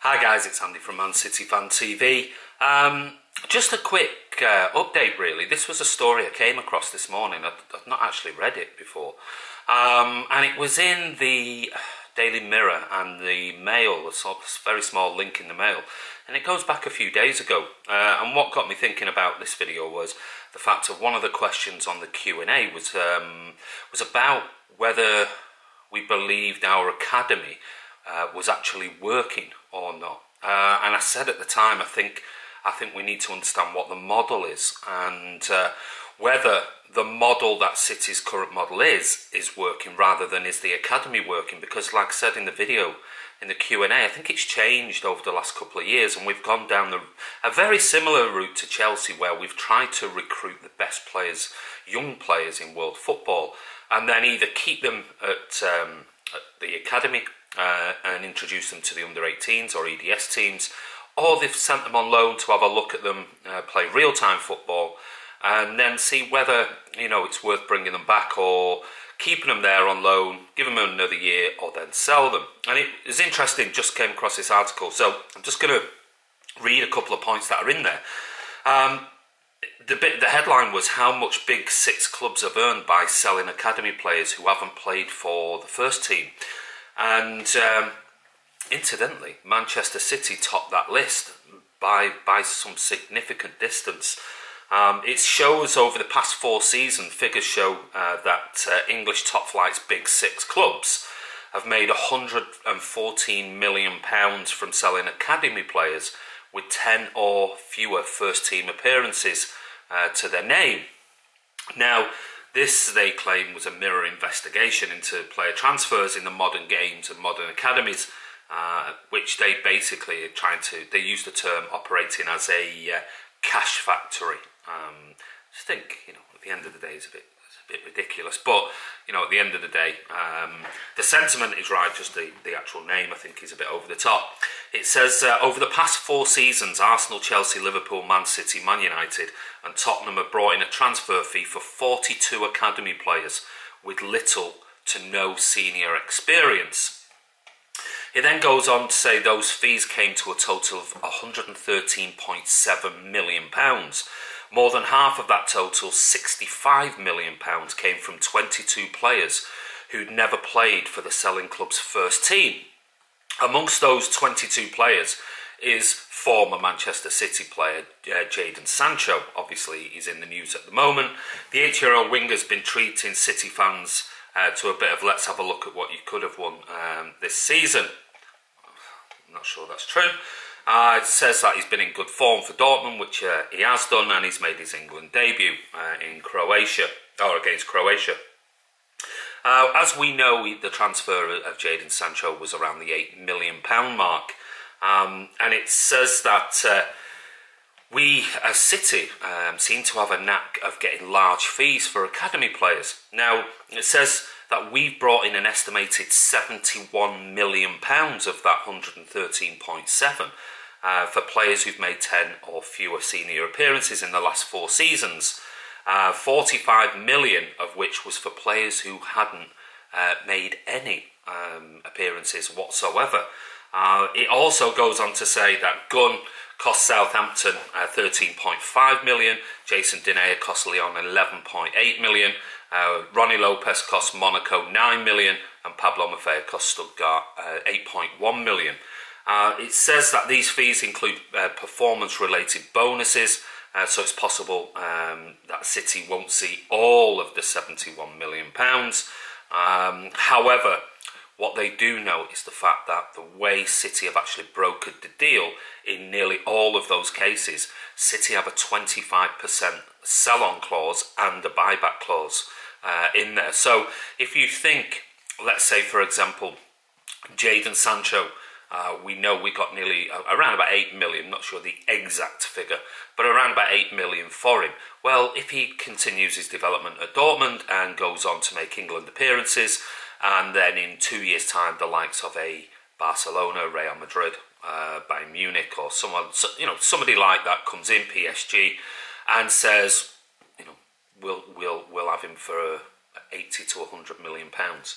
Hi guys, it's Andy from Man City Fan TV. Just a quick update really. This was a story I came across this morning. I've not actually read it before. And it was in the Daily Mirror and the Mail, a very small link in the Mail. And it goes back a few days ago. And what got me thinking about this video was the fact of one of the questions on the Q&A was about whether we believed our academy was actually working or not. And I said at the time, I think we need to understand what the model is and whether the model that City's current model is working rather than is the academy working. Because like I said in the video, in the Q&A, I think it's changed over the last couple of years, and we've gone down a very similar route to Chelsea, where we've tried to recruit the best players, young players in world football, and then either keep them at the academy and introduce them to the under-18s or EDS teams, or they've sent them on loan to have a look at them play real-time football, and then see whether it's worth bringing them back or keeping them there on loan, give them another year, or then sell them. And it was interesting, just came across this article, so I'm just going to read a couple of points that are in there. The headline was how much Big Six clubs have earned by selling academy players who haven't played for the first team. And incidentally, Manchester City topped that list by some significant distance. It shows over the past 4 seasons, figures show that English top flight's Big Six clubs have made £114 million from selling academy players with 10 or fewer first team appearances to their name. Now, this, they claim, was a mirror investigation into player transfers in the modern games and modern academies, which they basically are trying to, they use the term operating as a cash factory. I just think, at the end of the day, it's a bit ridiculous, but at the end of the day, the sentiment is right, just the actual name I think is a bit over the top. It says, over the past 4 seasons, Arsenal, Chelsea, Liverpool, Man City, Man United and Tottenham have brought in a transfer fee for 42 academy players with little to no senior experience. It then goes on to say those fees came to a total of £113.7 million. More than half of that total, £65 million, came from 22 players who'd never played for the selling club's first team. Amongst those 22 players is former Manchester City player Jadon Sancho. Obviously, he's in the news at the moment. The 8-year-old winger's been treating City fans to a bit of let's have a look at what you could have won this season. I'm not sure that's true. It says that he's been in good form for Dortmund, which he has done, and he's made his England debut in Croatia, or against Croatia. As we know, the transfer of Jadon Sancho was around the £8 million mark, and it says that we, as City, seem to have a knack of getting large fees for academy players. Now, it says that we've brought in an estimated £71 million of that 113.7 for players who've made 10 or fewer senior appearances in the last 4 seasons. 45 million of which was for players who hadn't made any appearances whatsoever. It also goes on to say that Gunn cost Southampton 13.5 million, Jason Denayer cost Lyon 11.8 million, Ronnie Lopez cost Monaco 9 million, and Pablo Maffei cost Stuttgart 8.1 million. It says that these fees include performance-related bonuses, so it's possible that City won't see all of the £71 million. However, what they do know is the fact that the way City have actually brokered the deal, in nearly all of those cases, City have a 25% sell-on clause and a buyback clause in there. So if you think, let's say for example, Jadon Sancho, we know we got nearly around about 8 million, not sure the exact figure, but around about 8 million for him. Well, if he continues his development at Dortmund and goes on to make England appearances, and then in 2 years' time, the likes of a Barcelona, Real Madrid, Bayern Munich, or someone, somebody like that comes in, PSG, and says, we'll have him for 80 to 100 million pounds.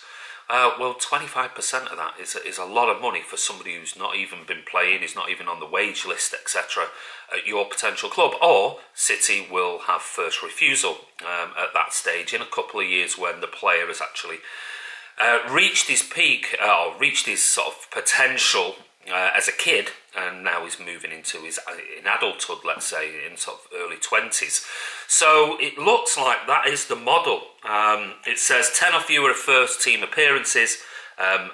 Well, 25% of that is a lot of money for somebody who's not even been playing, is not even on the wage list, etc. at your potential club. Or City will have first refusal at that stage in a couple of years when the player has actually reached his peak, or reached his sort of potential as a kid, and now he's moving into his in adulthood, let's say, in sort of early 20s. So it looks like that is the model. It says 10 or fewer first team appearances.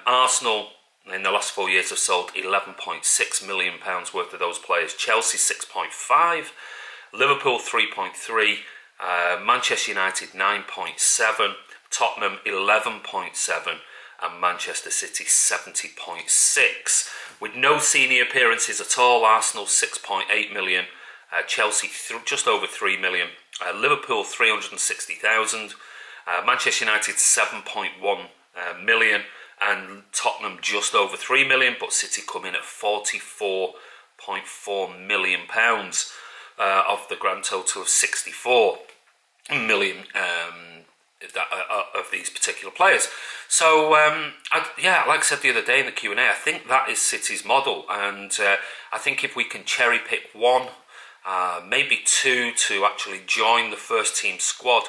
Arsenal in the last 4 years have sold £11.6 million worth of those players. Chelsea 6.5, Liverpool 3.3, Manchester United 9.7, Tottenham 11.7, and Manchester City 70.6. With no senior appearances at all, Arsenal 6.8 million, Chelsea just over 3 million, Liverpool 360,000, Manchester United 7.1 million, and Tottenham just over 3 million, but City come in at £44.4 million of the grand total of 64 million of these particular players. So yeah, like I said the other day in the Q&A, I think that is City's model, and I think if we can cherry pick one, maybe two to actually join the first team squad,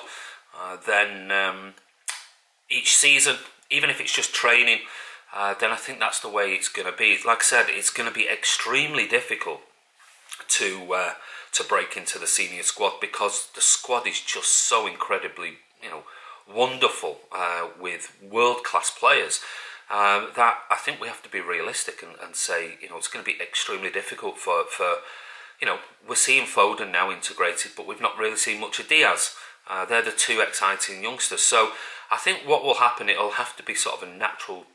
then each season, even if it's just training, then I think that's the way it's going to be. Like I said, it's going to be extremely difficult to break into the senior squad, because the squad is just so incredibly, wonderful, with world-class players, that I think we have to be realistic and say, it's going to be extremely difficult for we're seeing Foden now integrated, but we've not really seen much of Diaz. They're the two exciting youngsters. So I think what will happen, it'll have to be sort of a natural,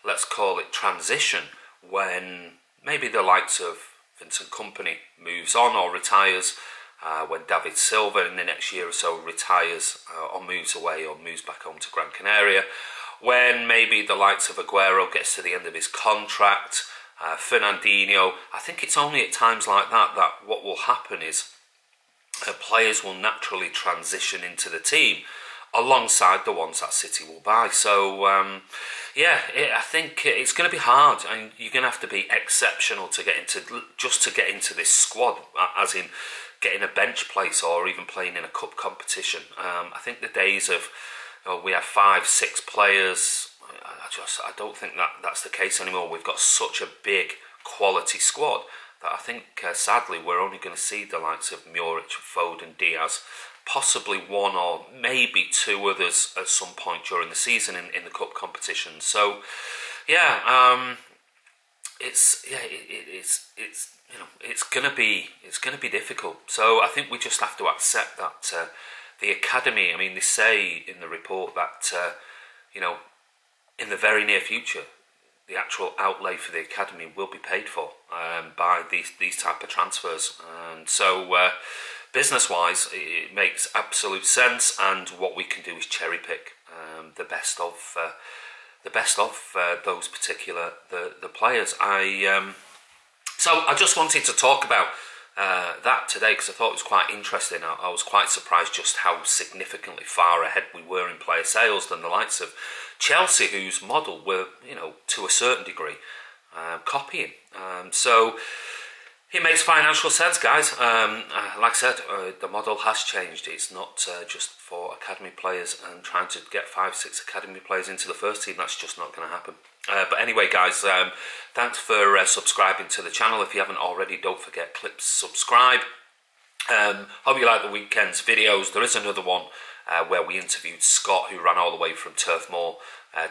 let's call it transition, when maybe the likes of Vincent Kompany moves on or retires, when David Silva in the next year or so retires or moves away or moves back home to Gran Canaria, when maybe the likes of Aguero gets to the end of his contract, Fernandinho. I think it's only at times like that what will happen is players will naturally transition into the team alongside the ones that City will buy. So yeah, I think it's going to be hard, and you're going to have to be exceptional to get into this squad, as in getting a bench place or even playing in a cup competition. I think the days of we have 5-6 players, I don't think that's the case anymore. We've got such a big quality squad that I think sadly we're only going to see the likes of Muric, Foden, Diaz, possibly one or maybe two others at some point during the season in the cup competition. So yeah, it's going to be difficult. So I think we just have to accept that the academy, I mean, they say in the report that in the very near future, the actual outlay for the academy will be paid for by these type of transfers. And so business-wise, it makes absolute sense, and what we can do is cherry pick the best of those particular the players. So I just wanted to talk about that today, because I thought it was quite interesting. I was quite surprised just how significantly far ahead we were in player sales than the likes of Chelsea, whose model were, to a certain degree, copying. So it makes financial sense, guys. Like I said, the model has changed. It's not just for academy players and trying to get 5-6 academy players into the first team. That's just not going to happen. But anyway, guys, thanks for subscribing to the channel. If you haven't already, don't forget, click subscribe. Hope you like the weekend's videos. There is another one where we interviewed Scott, who ran all the way from Turf Moor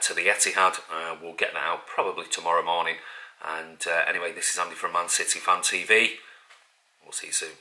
to the Etihad. We'll get that out probably tomorrow morning. And anyway, this is Andy from Man City Fan TV. We'll see you soon.